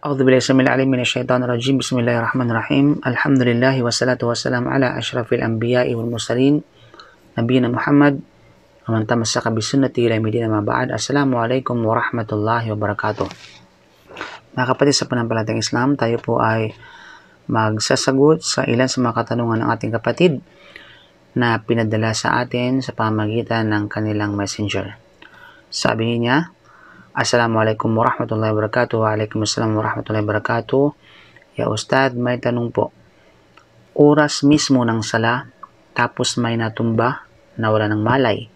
A'udzu billahi samil alim minasyaitonir rajim. Bismillahirrahmanirrahim. Alhamdulillah wassalatu wassalamu ala asyrafil anbiya'i wal mursalin nabiyina Muhammad wa man tamassaka bi sunnati ila yaumil din, amma ba'd. Assalamualaikum warahmatullahi wabarakatuh. Mga kapatid sa pananampalatayang Islam, tayo po ay magsasagot sa ilan sa mga katanungan ng ating kapatid na pinadala sa atin sa pamamagitan ng kanilang messenger. Sabi niya, Assalamualaikum warahmatullahi wabarakatuh. Waalaikumsalam warahmatullahi wabarakatuh. Ya Ustad, may tanong po. Oras mismo ng sala, tapos may natumba na wala ng malay.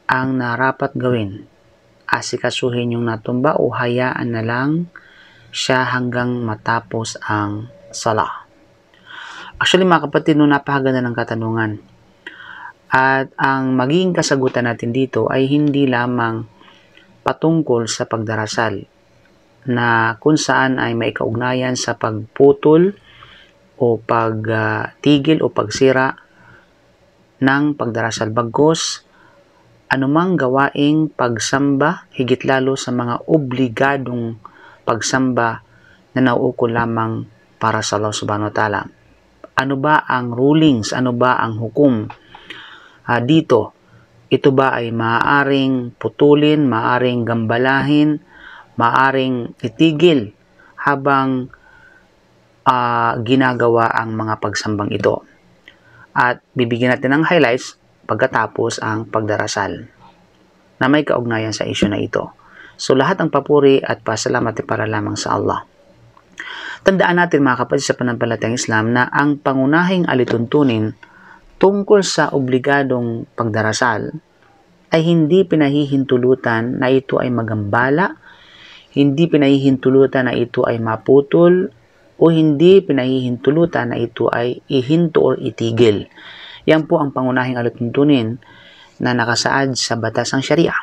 Ang narapat gawin, asikasuhin yung natumba o hayaan na lang siya hanggang matapos ang sala? Actually mga kapatid, napakaganda ng katanungan. At ang magiging kasagutan natin dito ay hindi lamang patungkol sa pagdarasal na kung saan ay may kaugnayan sa pagputol o pagtigil o pagsira ng pagdarasal, bagkus anumang gawaing pagsamba, higit lalo sa mga obligadong pagsamba na nauukol lamang para sa Allah subhanahu wa ta'ala. Ano ba ang rulings, ano ba ang hukom dito? Ito ba ay maaaring putulin, maaaring gambalahin, maaaring itigil habang ginagawa ang mga pagsambang ito? At bibigyan natin ng highlights pagkatapos ang pagdarasal na may kaugnayan sa isyu na ito. So lahat ng papuri at pasalamat ay para lamang sa Allah. Tandaan natin mga kapatid sa pananampalatayang Islam na ang pangunahing alituntunin tungkol sa obligadong pagdarasal ay hindi pinahihintulutan na ito ay magambala, hindi pinahihintulutan na ito ay maputol, o hindi pinahihintulutan na ito ay ihinto o itigil. Yan po ang pangunahing alituntunin na nakasaad sa batas ng Sharia.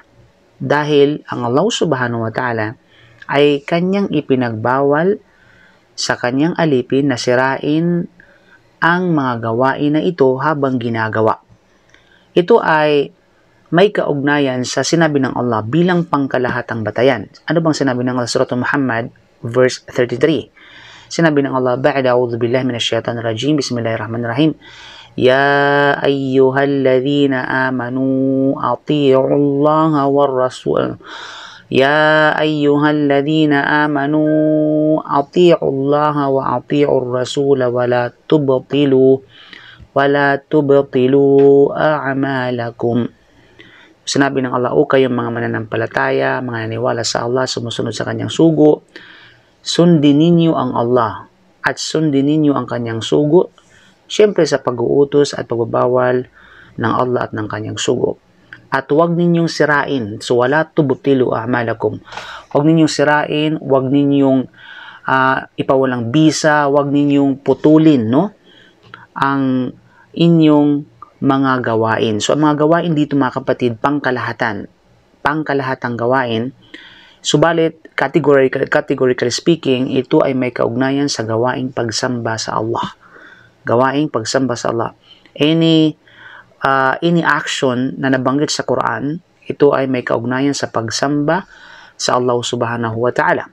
Dahil ang Allah subhanahu wa ta'ala ay kanyang ipinagbawal sa kanyang alipin na sirain ang mga gawain na ito habang ginagawa. Ito ay may kaugnayan sa sinabi ng Allah bilang pangkalahatang batayan. Ano bang sinabi ng Allah? Surah Muhammad, verse 33. Sinabi ng Allah, Ba'da a'udhu billahi minasyaitanir rajim, Bismillahirrahmanirrahim. Ya ayyuhalladhina amanu ati'u Allah war rasul. Ya ayyuhalladhina amanu ati'u Allah wa ati'u ar-rasul wa la tubtilu a'malakum. Sinabi ng Allah, o kayong mga mananampalataya, mga naniwala sa Allah, sumusunod sa kanyang sugo, sundin ninyo ang Allah at sundin ninyo ang kanyang sugo, siyempre sa pag-uutos at pagbabawal ng Allah at ng kanyang sugo. At huwag ninyong sirain. So, wala tubtilu a'malakum. Huwag ninyong sirain, huwag ninyong ipawalang bisa, huwag ninyong putulin, no? Ang inyong mga gawain. So, ang mga gawain dito mga kapatid, pangkalahatang gawain. Subalit, categorically speaking, ito ay may kaugnayan sa gawaing pagsamba sa Allah. Gawaing pagsamba sa Allah. Any action na nabanggit sa Quran, ito ay may kaugnayan sa pagsamba sa Allah subhanahu wa ta'ala.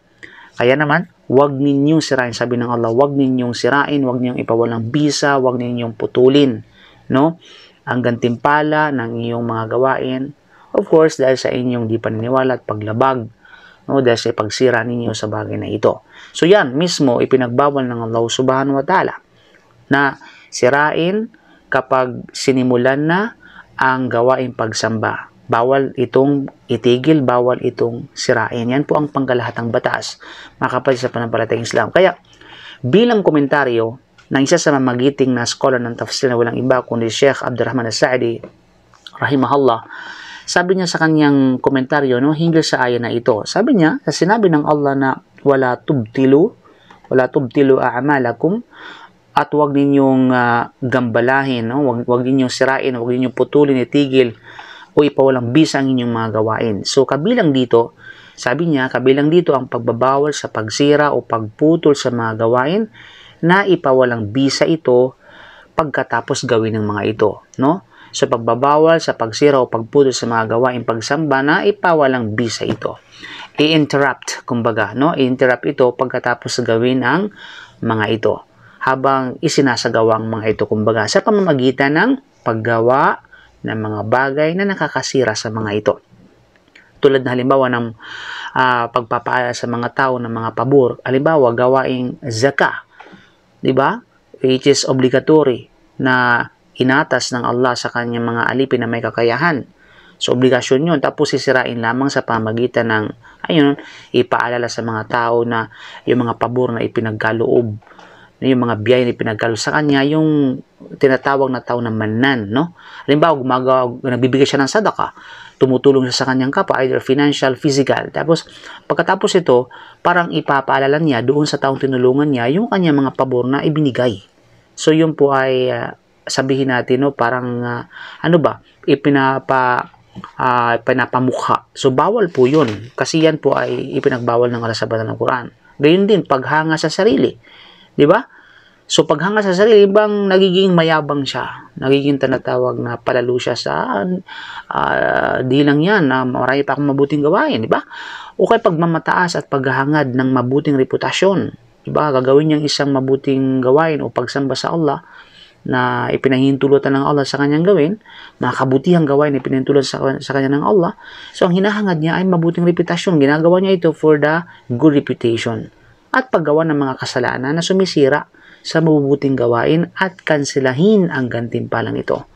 Kaya naman, huwag ninyong sirain. Sabi ng Allah, huwag ninyong sirain, huwag ninyong ipawalang bisa, huwag ninyong putulin, no? Ang gantimpala ng iyong mga gawain, of course, dahil sa inyong di paniniwala at paglabag, no? Dahil sa pagsira ninyo sa bagay na ito. So yan, mismo, ipinagbawal ng Allah subhanahu wa ta'ala na sirain kapag sinimulan na ang gawaing pagsamba. Bawal itong itigil, bawal itong sirain. Yan po ang pangkalahatang batas, mga kapatid sa pananampalatayang Islam. Kaya, bilang komentaryo ng isa sa mamagiting na scholar ng tafsir na walang iba kundi Sheikh Abdurrahman As-Sa'di, rahimahullah, sabi niya sa kanyang komentaryo, no, hinggil sa aya na ito. Sabi niya, sa sinabi ng Allah na wala tubtilu a'malakum, at huwag ninyong gambalahin, no? Huwag ninyong sirain, huwag ninyong putulin, itigil, o ipawalang bisa ang inyong mga gawain. So, kabilang dito, sabi niya, kabilang dito ang pagbabawal sa pagsira o pagputol sa mga gawain na ipawalang bisa ito pagkatapos gawin ng mga ito, no? So, pagbabawal sa pagsira o pagputol sa mga gawain pagsamba na ipawalang bisa ito. i-interrupt, kumbaga, no? I-interrupt ito pagkatapos gawin ang mga ito. Habang isinasagawa ang mga ito, kumbaga, sa pamamagitan ng paggawa ng mga bagay na nakakasira sa mga ito. Tulad na halimbawa ng pagpapaala sa mga tao ng mga pabor. Halimbawa, gawaing zakah, di ba? Which is obligatory na inatas ng Allah sa kanyang mga alipin na may kakayahan. So, obligasyon yun. Tapos, sisirain lamang sa pamagitan ng, ayun, ipaalala sa mga tao na yung mga pabor na ipinagkaloob, yung mga biyaya na ipinagkaloob sa kanya, yung tinatawag na tao na manan, no? Halimbawa, nagbibigay siya ng sadaka, tumutulong siya sa kanyang kapwa, either financial, physical. Tapos, pagkatapos ito, parang ipapaalala niya doon sa taong tinulungan niya yung kanyang mga pabor na ibinigay. So, yun po ay, sabihin natin, no, parang, pinapamukha. So, bawal po yun. Kasi yan po ay ipinagbawal ng Allah sa banal ng Quran. Gayun din, paghanga sa sarili. Di ba? So, paghanga sa sarili, bang nagiging mayabang siya. Nagiging tinatawag na palalo siya sa di lang yan, na marami pa akong mabuting gawain. Di ba? O kaya pagmamataas at paghahangad ng mabuting reputasyon. Di ba? Gagawin niyang isang mabuting gawain o pagsamba sa Allah na ipinahintulutan ng Allah sa kanyang gawin, mga kabutihang gawain na ipinahintulutan sa kanya ng Allah. So, ang hinahangad niya ay mabuting reputasyon. Ginagawa niya ito for the good reputation. At paggawa ng mga kasalanan na sumisira sa mabubuting gawain at kansilahin ang gantimpalang ito.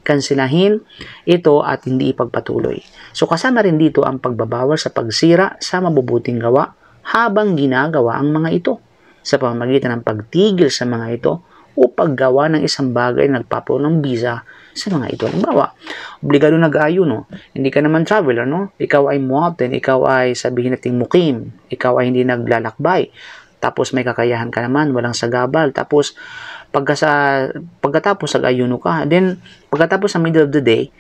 Kansilahin ito at hindi ipagpatuloy. So, kasama rin dito ang pagbabawal sa pagsira sa mabubuting gawa habang ginagawa ang mga ito sa pamamagitan ng pagtigil sa mga ito o paggawa ng isang bagay na nagpapulo ng bisa sa mga ito. Halimbawa, obligado nag-ayuno, hindi ka naman traveler, no? Ikaw ay muwatin, ikaw ay sabihin nating mukim, ikaw ay hindi naglalakbay, tapos may kakayahan ka naman, walang sagabal, tapos pagkatapos nag-ayuno ka, then pagkatapos sa middle of the day,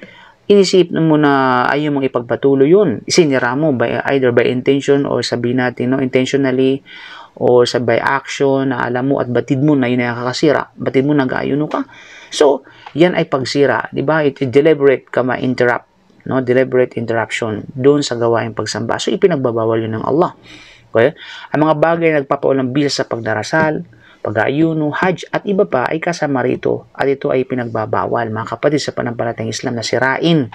inisip mo na ayaw mong ipagpatuloy yun. Isinira mo either by intention or sabihin natin, no, intentionally, o sa by action na alam mo at batid mo na yun ay nakakasira, batid mo nag-ayuno ka. So, yan ay pagsira, di ba? Deliberate ka ma-interrupt, no? Deliberate interruption doon sa gawaing pagsamba. So, ipinagbabawal yun ng Allah. Okay? Ang mga bagay na nagpapaulang bisa sa pagdarasal, pag-ayuno, hajj, at iba pa ay kasama rito. At ito ay pinagbabawal, mga kapatid, sa panampalatayang Islam na sirain.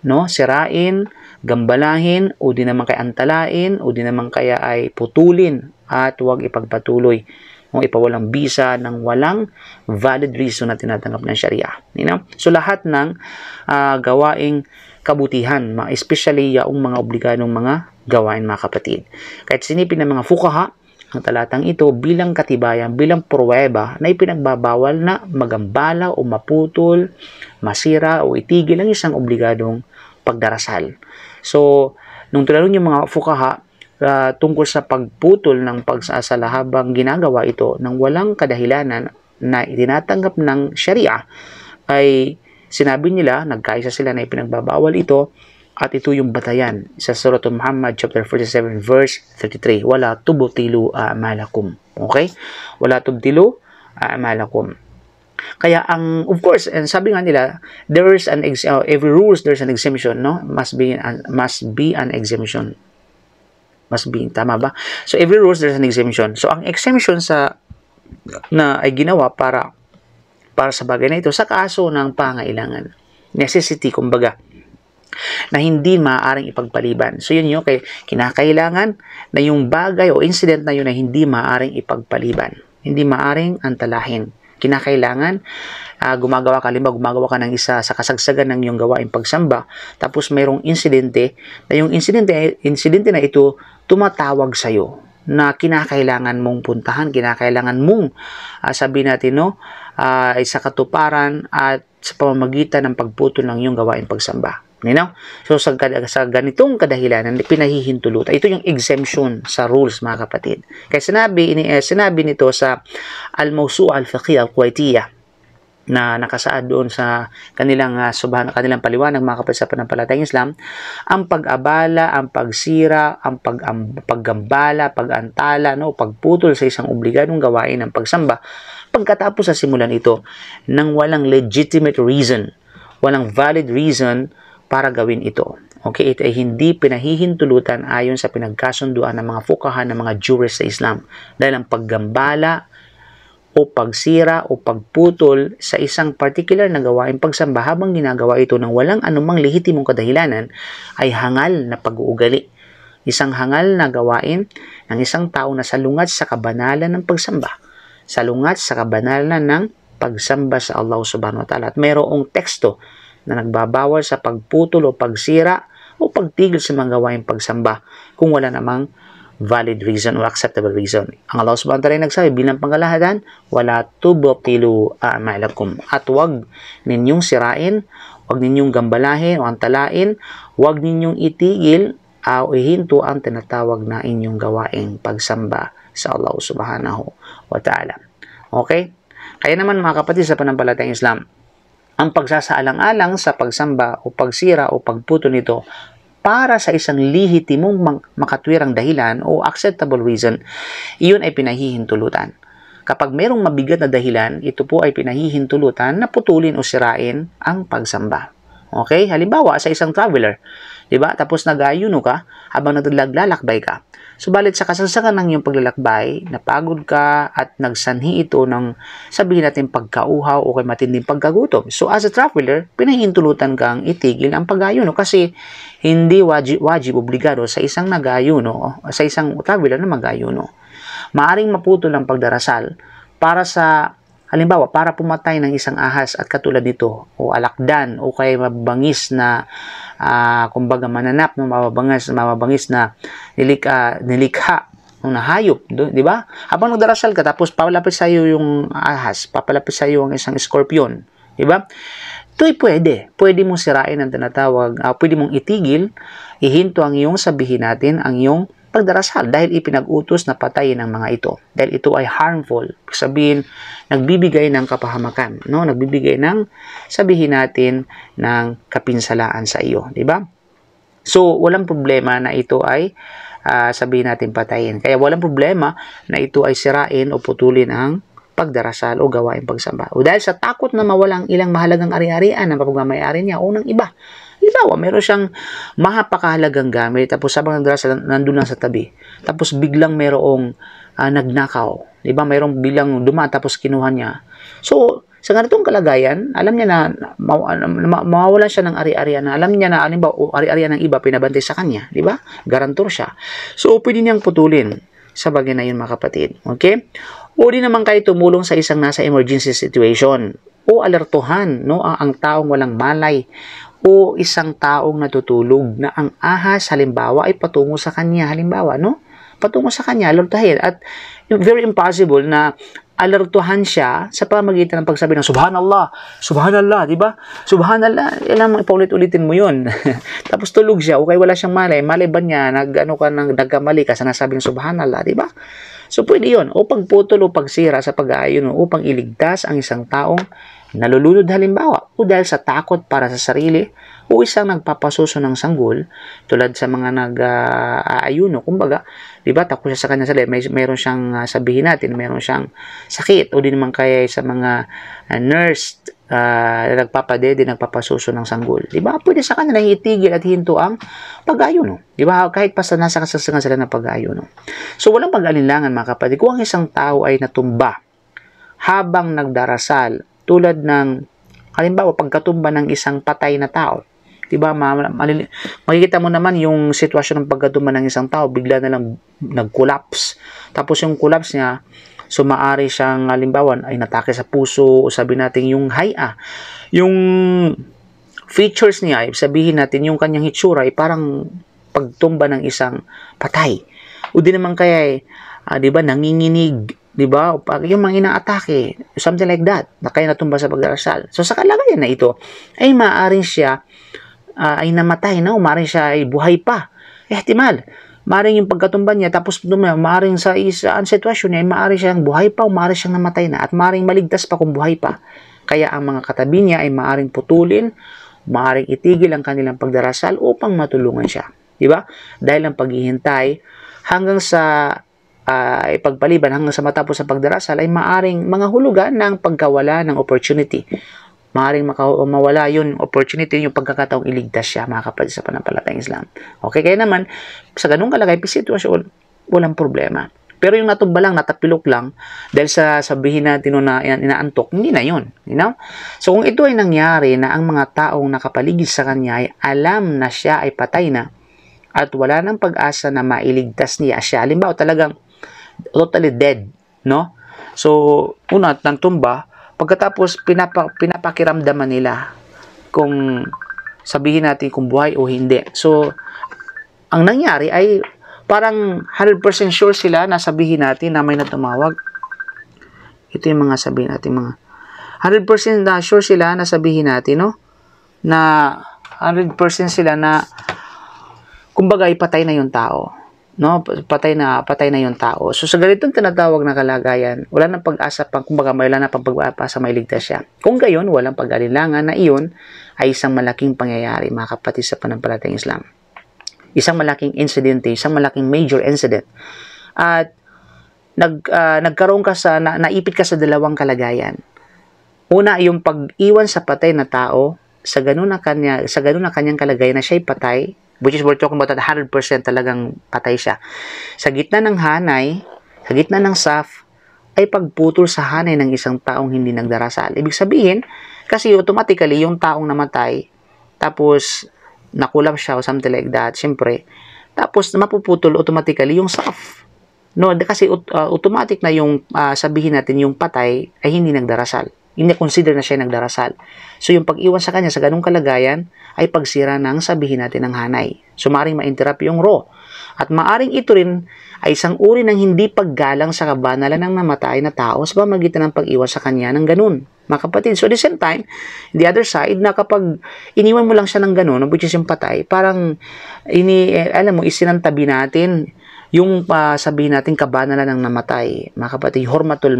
No? Sirain, gambalahin, o di naman kaya antalain, o di naman kaya ay putulin, at huwag ipagpatuloy o ipawalang bisa ng walang valid reason na tinatanggap ng Sharia. You know? So, lahat ng gawaing kabutihan, especially yung mga obligadong mga gawain, mga kapatid. Kahit sinipin ng mga fuqaha, ang talatang ito bilang katibayan, bilang pruweba na ipinagbabawal na magambala o maputol, masira o itigil ang isang obligadong pagdarasal. So, nung tinanong yung mga fuqaha tungkol sa pagputol ng pagsasala habang ginagawa ito ng walang kadahilanan na itinatanggap ng Sharia, ay sinabi nila, nagkaisa sila na ipinagbabawal ito, at ito yung batayan sa Surah Muhammad chapter 47 verse 33, wala tubtilu a'malakum. Okay? Wala tubtilu a'malakum. Kaya of course, and sabi nga nila, there's every rules there's an exemption, no? Must be an exemption. Must be, tama ba? So, every rules there's an exemption. So, ang exemption na ay ginawa para sa bagay na ito sa kaso ng pangailangan. Necessity, kumbaga, na hindi maaaring ipagpaliban. So, yun yung kinakailangan na yung bagay o incident na yun na hindi maaaring ipagpaliban. Hindi maaaring antalahin. Kinakailangan, gumagawa ka ng isa sa kasagsagan ng iyong gawain pagsamba, tapos mayroong insidente, na yung insidente na ito tumatawag sa iyo na kinakailangan mong puntahan, kinakailangan mong sabihin natin, no, sa katuparan at sa pamamagitan ng pagputol ng iyong gawain pagsamba. You know? So, sa ganitong kadahilanan, pinahihintulutan. Ito yung exemption sa rules, mga kapatid. Kaya sinabi nito sa Al-Mawsu'a Al-Fiqhiyya Al-Kuwaitiyya, na nakasaad doon sa kanilang paliwanag, mga kapatid, sa panampalatayang Islam, ang pag-abala, ang pagsira, ang paggambala, pag-antala, no, pagputol sa isang obligadong gawain ng pagsamba, pagkatapos sa simulan ito, nang walang legitimate reason, walang valid reason para gawin ito. Okay, ito ay hindi pinahihintulutan ayon sa pinagkasunduan ng mga fuqaha ng mga jurists sa Islam. Dahil ang paggambala o pagsira o pagputol sa isang particular na gawain pagsamba habang ginagawa ito ng walang anumang lehitimong kadahilanan ay hangal na pag-uugali. Isang hangal na gawain ng isang tao na salungat sa kabanalan ng pagsamba. Salungat sa kabanalan ng pagsamba sa Allah subhanahu wa ta'ala. At mayroong teksto na nagbabawal sa pagputol o pagsira o pagtigil sa mga gawain pagsamba kung wala namang valid reason or acceptable reason. Ang Allah subhanahu wa ta'ala nagsabi bilang pangkalahatan, wala tubtilu a'malakum, at wag ninyong sirain, wag ninyong gambalahin o antalain, wag ninyong itigil o ihinto ang tinatawag na inyong gawaing pagsamba sa Allah subhanahu wa ta'ala. Okay? Kaya naman mga kapatid sa panampalatayang Islam, ang pagsasaalang-alang sa pagsamba o pagsira o pagputol nito para sa isang lehitimong makatwirang dahilan o acceptable reason, iyon ay pinahihintulutan. Kapag mayroong mabigat na dahilan, ito po ay pinahihintulutan na putulin o sirain ang pagsamba. Okay? Halimbawa, sa isang traveler, diba? Tapos nag-ayuno ka habang naglalakbay ka. Subalit sa kasagsagan ng iyong paglalakbay, napagod ka at nagsanhi ito ng sabihin natin pagkauhaw o kay matinding pagkagutom. So as a traveler, pinahihintulutan kang itigil ang pag-ayuno kasi hindi wajib obligado sa isang nag-ayuno, sa isang traveler na mag-ayuno. Maaring maputol ang pagdarasal para sa halimbawa, para pumatay ng isang ahas at katulad nito, o alakdan, o kay mabangis na, kumbaga mananap, no, mababangis na nilikha na hayop, di ba? Habang nagdarasal ka, tapos papalapit sa iyo yung ahas, papalapit sa iyo ang isang scorpion, di ba? Ito'y pwede. Pwede mong sirain ang tinatawag, pwede mong itigil, ihinto ang iyong sabihin natin, ang iyong pagdarasal dahil ipinag-utos na patayin ang mga ito. Dahil ito ay harmful. Sabihin, nagbibigay ng kapahamakan. No? Nagbibigay ng, sabihin natin, ng kapinsalaan sa iyo. Diba? So, walang problema na ito ay sabihin natin patayin. Kaya walang problema na ito ay sirain o putulin ang pagdarasal o gawain pagsamba. O dahil sa takot na mawalang ilang mahalagang ari-arian ng pagmamayari niya o ng iba. Halimbawa, meron siyang mahapakahalagang gamit, tapos sabang nagdarasal, nandun lang sa tabi. Tapos biglang merong nagnakaw. Diba? Merong biglang dumaan, tapos kinuha niya. So, sa ganitong kalagayan, alam niya na mawawalan siya ng ari-arian. Alam niya na, halimbawa, ari-arian ng iba, pinabantay sa kanya. Diba? Garantor siya. So, pwede niyang putulin sa bagay na yun, mga kapatid. Okay? O di naman kayo tumulong sa isang nasa emergency situation. O alertuhan, no, ang taong walang malay. O isang taong natutulog na ang ahas halimbawa ay patungo sa kanya, halimbawa, no? Patungo sa kanya, alertuhin. At very impossible na alertuhan siya sa pamagitan ng pagsabi ng Subhanallah, Subhanallah, di ba? Subhanallah, ilang paulit-ulitin mo yun. Tapos tulog siya, okay, wala siyang malay. Malay ba niya, nagkamali ka sa nasabing Subhanallah, di ba? So, pwede yun. O pagputol o pagsira sa pag-aayon upang iligtas ang isang taong nalulunod halimbawa o dahil sa takot para sa sarili o isang nagpapasuso ng sanggol tulad sa mga nag-aayuno. Kumbaga, di ba, takot siya sa kanya sarili. Mayroon siyang sabihin natin, mayroon siyang sakit o di naman kaya sa mga nurse nagpapadede, nagpapasuso ng sanggol. Di ba? Pwede sa kanila itigil at hinto ang pag-ayuno. Di ba? Kahit pa sa nasa kasasangan sila ng pag-ayuno. So, walang pag-alinlangan mga kapatid. Kung ang isang tao ay natumba habang nagdarasal, tulad ng, halimbawa, pagkatumba ng isang patay na tao. Diba? Makikita mo naman yung sitwasyon ng pagkatumba ng isang tao, bigla na lang nag-collapse. Tapos yung collapse niya, so maaari siyang, halimbawa, ay natake sa puso, o sabi natin yung haya. Yung features niya, sabihin natin, yung kanyang hitsura, ay parang pagtumba ng isang patay. O di naman kaya, diba, nanginginig, diba? Yung mga inaatake, something like that, na kaya natumba sa pagdarasal. So, sa kalagayan na ito, ay maaaring siya ay namatay na, o maaaring siya ay buhay pa. Ihtimal. Maaaring yung pagkatumba niya, tapos maaaring sa isang sitwasyon niya, ay maaaring siyang buhay pa, o maaaring siyang namatay na, at maaaring maligtas pa kung buhay pa. Kaya ang mga katabi niya ay maaaring putulin, maaaring itigil ang kanilang pagdarasal upang matulungan siya. Diba? Dahil ang paghihintay hanggang sa ipagpaliban hanggang sa matapos ang pagdarasal ay maaring mga hulugan ng pagkawala ng opportunity maaaring mawala yun, opportunity, yung pagkakataong iligtas siya, mga kapatid sa panampalatayang Islam. Okay, kaya naman, sa ganung kalagay, sitwasyon, walang problema. Pero yung natumba lang, natapilok lang, dahil sa sabihin natin na inaantok, hindi na yun. You know? So kung ito ay nangyari na ang mga taong nakapaligid sa kanya ay alam na siya ay patay na, at wala nang pag-asa na mailigtas niya siya, halimbawa talagang totally dead, no? So, una, natumba, pagkatapos pinapakiramdaman nila kung sabihin natin kung buhay o hindi. So, ang nangyari ay parang 100% sure sila na sabihin natin na may natumawag. Ito yung mga sabihin natin, mga 100% na sure sila na sabihin natin, no? Na 100% sila na kumbaga ipatay na yung tao, no? Patay na yung tao. So sa ganitong tinatawag na kalagayan, wala nang pag-asa pang, kumbaga wala na pang pag-asa mailigtas siya. Kung gayon, walang pag-alilangan na iyon ay isang malaking pangyayari, mga kapatid sa panampalatayang Islam. Isang malaking incident, isang malaking major incident. At nagkaroon ka naipit ka sa dalawang kalagayan. Una, yung pag-iwan sa patay na tao, sa ganun na kanyang kalagayan na siya'y patay, which is we're talking about 100% talagang patay siya. Sa gitna ng hanay, sa gitna ng saf, ay pagputol sa hanay ng isang taong hindi nagdarasal. Ibig sabihin, kasi automatically, yung taong namatay, tapos nakulap siya o something like that, syempre, tapos mapuputol automatically yung saf. No, kasi automatic na yung sabihin natin yung patay ay hindi nagdarasal. Hindi consider na siya nagdarasal. So yung pag-iwan sa kanya sa ganung kalagayan ay pagsira ng sabihin natin ng hanay. So maaring ma-interrupt yung roh. At maaring ito rin ay isang uri ng hindi paggalang sa kabanalan ng namatay na tao sa pamamagitan ng pag-iwan sa kanya ng ganun, mga kapatid. So at the same time, the other side, na kapag iniwan mo lang siya ng ganun, which is yung patay, parang alam mo, isinantabi natin yung sabihin natin kabanalan ng namatay, mga kapatid, hormatul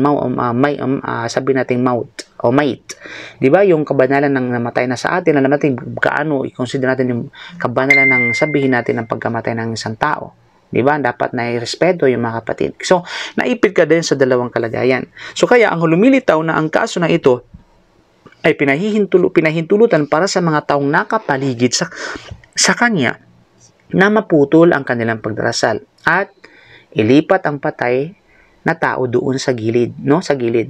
sabihin natin maut o mait. 'Di ba? Yung kabanalan ng namatay na sa atin, alam natin gaano i-consider natin yung kabanalan ng sabihin natin ng pagkamatay ng isang tao. 'Di ba? Dapat na irespeto yung mga kapatid. So, naipit ka din sa dalawang kalagayan. So, kaya ang lumilitaw na ang kaso na ito ay pinahintulutan para sa mga taong nakapaligid sa kanya na maputol ang kanilang pagdarasal at ilipat ang patay na tao doon sa gilid, no? Sa gilid.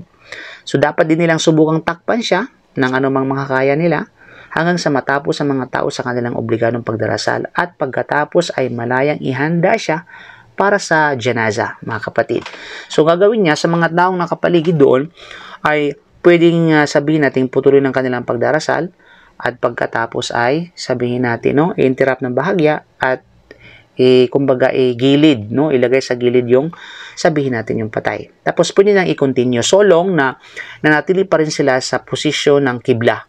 So dapat din nilang subukang takpan siya ng anumang makakaya nila hanggang sa matapos ang mga tao sa kanilang obligadong pagdarasal at pagkatapos ay malayang ihanda siya para sa janaza, mga kapatid. So gagawin niya sa mga taong nakapaligid doon ay pwedeng sabihin natin putulin ng kanilang pagdarasal at pagkatapos ay sabihin natin, no, i-interrupt ng bahagya at kumbaga gilid, no, ilagay sa gilid yung sabihin natin yung patay. Tapos pwede nang i-continue so long na nanatili pa rin sila sa posisyon ng kibla,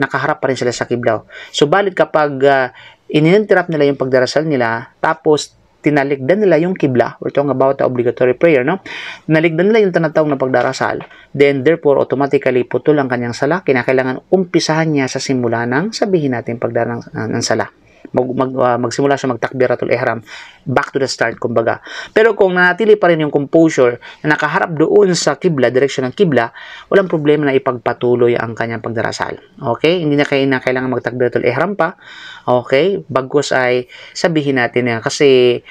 nakaharap pa rin sila sa kibla. So balit kapag in-interrupt nila yung pagdarasal nila, tapos tinalikdan nila yung kibla, we're talking about the obligatory prayer, no? Tinalikdan nila yung tinatawag na pagdarasal, then therefore automatically putol ang kanyang sala. Kinakailangan umpisahan niya sa simula ng sabihin natin pagdarasal ng sala. Magsimula siya magtakbiratul ihram, back to the start, kumbaga. Pero kung nanatili pa rin yung composure na nakaharap doon sa kibla, direksyon ng kibla, walang problema na ipagpatuloy ang kanyang pagdarasal. Okay? Hindi na kailangan magtakbiratul ihram pa. Okay? Bagkus ay sabihin natin yan. Kasi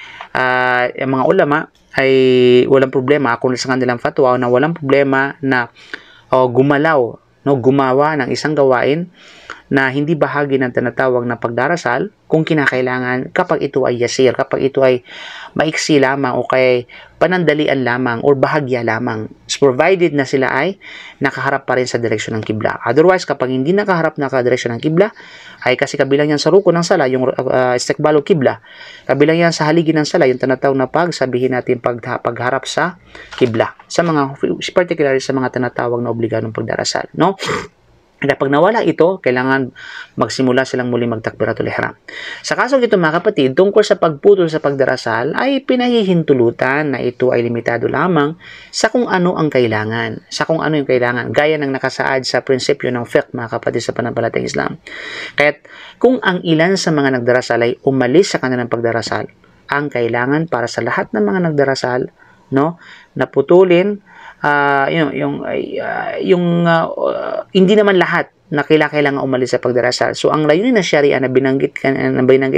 yung mga ulama ay walang problema kung sa kanilang fatwa na walang problema na gumalaw, no, gumawa ng isang gawain na hindi bahagi ng tinatawag na pagdarasal kung kinakailangan, kapag ito ay yasir, kapag ito ay maiksi lamang o kay panandalian lamang or bahagya lamang, provided na sila ay nakaharap pa rin sa direksyon ng kibla. Otherwise, kapag hindi nakaharap na direksyon ng kibla, ay kasi kabilang yan sa ruko ng sala, yung istiqbalul kibla, kabilang yan sa haligi ng sala, yung tinatawag na sabihin natin pagharap sa kibla, sa mga, particularly sa mga tinatawag na obligadong pagdarasal, no? Kapag nawala ito, kailangan magsimula silang muli magtakbiratul ihram. Sa kasong ito, mga kapatid, tungkol sa pagputol sa pagdarasal, ay pinahihintulutan na ito ay limitado lamang sa kung ano ang kailangan. Sa kung ano yung kailangan. Gaya ng nakasaad sa prinsipyo ng fiqh, mga kapatid, sa panampalatayang Islam. Kaya't kung ang ilan sa mga nagdarasal ay umalis sa kanilang pagdarasal, ang kailangan para sa lahat ng mga nagdarasal, no, naputulin, hindi naman lahat na kailangan umalis sa pagdarasal. So, ang layunin ng Sharia na binanggit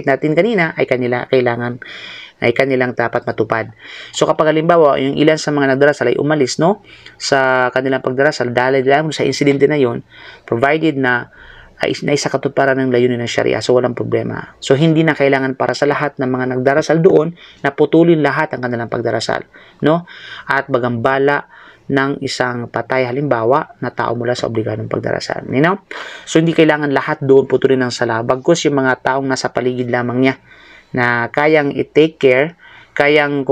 natin kanina ay kanilang dapat matupad. So, kapag halimbawa, yung ilan sa mga nagdarasal ay umalis, no, sa kanilang pagdarasal, dahil lang sa insidente na yon, provided na isa katuparan ng layunin ng Sharia, so walang problema. So, hindi na kailangan para sa lahat ng mga nagdarasal doon na putulin lahat ang kanilang pagdarasal, no? At bagambala ng isang patay halimbawa na tao mula sa obligadong pagdarasal. You know? So, hindi kailangan lahat doon putulin ng sala. Bagkus yung mga taong nasa paligid lamang niya na kayang i-take care, kayang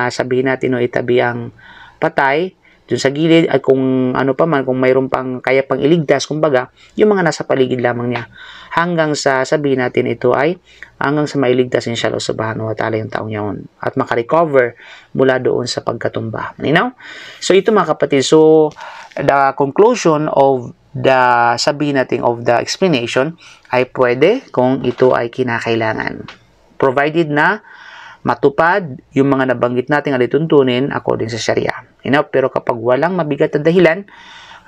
sabihin natin o itabi ang patay dun sa gilid, at kung ano pa man, kung mayroon pang kaya pang iligtas, kumbaga, yung mga nasa paligid lamang niya. Hanggang sa sabihin natin ito ay hanggang sa mailigtas insya Allah subhanahu wa ta'ala yung taong yun at makarecover mula doon sa pagkatumba. You know? So ito mga kapatid, so the conclusion of the sabihin natin of the explanation ay pwede kung ito ay kinakailangan. Provided na matupad yung mga nabanggit nating alituntunin according sa Sharia. You know? Pero kapag walang mabigat na dahilan,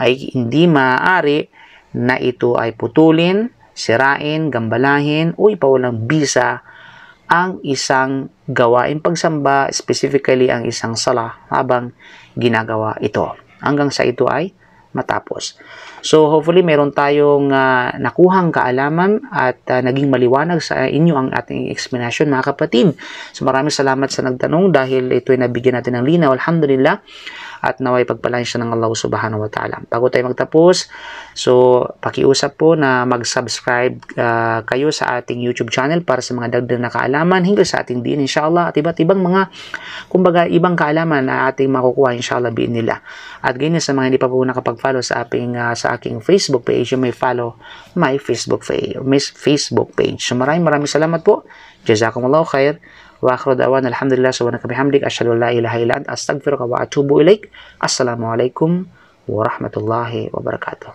ay hindi maaari na ito ay putulin, sirain, gambalahin, o ipawalang bisa ang isang gawain pagsamba, specifically ang isang sala habang ginagawa ito. Hanggang sa ito ay matapos. So, hopefully, meron tayong nakuhang kaalaman at naging maliwanag sa inyo ang ating explanation, mga kapatid. So, maraming salamat sa nagtanong dahil ito ay nabigyan natin ng linaw. Alhamdulillah. At naway pagpalain siya ng Allah subhanahu wa ta'ala. Bago tayo magtapos, so pakiusap po na mag-subscribe kayo sa ating YouTube channel para sa mga dagdag na kaalaman hinggil sa ating din inshallah, at iba't ibang mga kumbaga ibang kaalaman na ating makukuha inshallah biin nila. At ganyan sa mga hindi pa po nakapag-follow sa aking Facebook page, you may follow my Facebook page. So maraming salamat po. Jazakumullahu khair. Wa akhiru da'wana alhamdulillah subhanaka bihamdik asyhadu an la ilaha illa anta astaghfiruka wa atubu ilaik. Assalamualaikum warahmatullahi wabarakatuh.